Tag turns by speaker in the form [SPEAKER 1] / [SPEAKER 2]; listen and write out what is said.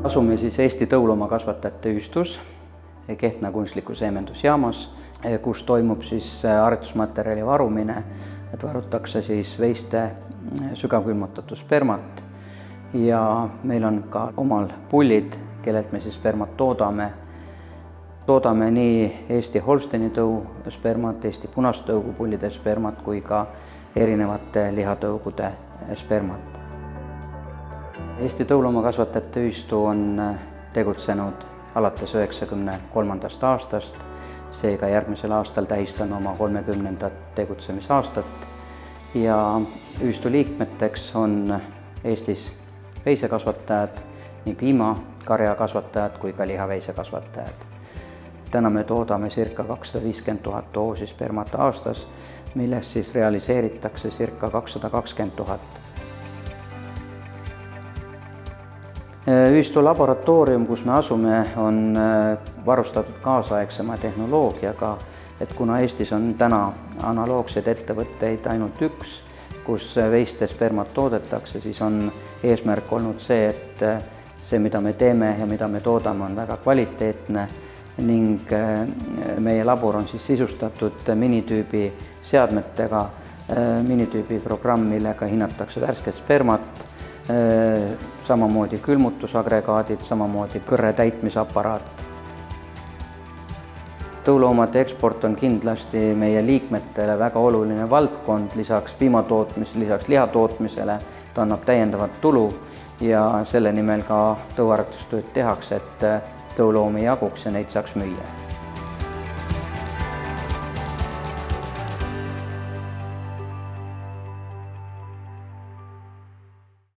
[SPEAKER 1] Asume siis Eesti Tõuloomakasvatajate Ühistus Kehtna kunstliku seemendusjaamas, kus toimub siis aretusmaterjali varumine, et varutakse siis veiste sügavkülmutatud spermat ja meil on ka omal pullid, kellelt me siis spermat toodame. Toodame nii Eesti Holsteini tõu spermat, Eesti punastõugu pullide spermat kui ka erinevate lihatõugude spermat. Eesti Tõuloomakasvatajate Ühistu on tegutsenud alates 1993. aastast, seega järgmisel aastal tähistame oma 30. tegutsemisaastat ja ühistu liikmeteks on Eestis veisekasvatajad, nii piima-, karjakasvatajad kui ka lihaveisekasvatajad. Täna me toodame circa 250 000 doosi spermat aastas, millest siis realiseeritakse circa 220 000. Ühistu laboratoorium, kus me asume, on varustatud kaasaegsema tehnoloogiaga, et kuna Eestis on täna analoogseid ettevõtteid ainult üks, kus veiste spermat toodetakse, siis on eesmärk olnud see, et see, mida me teeme ja mida me toodame, on väga kvaliteetne ning meie labor on siis sisustatud minitüübi seadmetega, minitüübi programm, millega hinnatakse värsket spermat, samamoodi külmutusagregaadid, samamoodi kõrre täitmisaparaat. Tõuloomade eksport on kindlasti meie liikmetele väga oluline valdkond, lisaks piimatootmisele, lisaks lihatootmisele, ta annab täiendavat tulu ja selle nimel ka tõuaretustööd tehakse, et tõuloomi jaguks ja neid saaks müüa.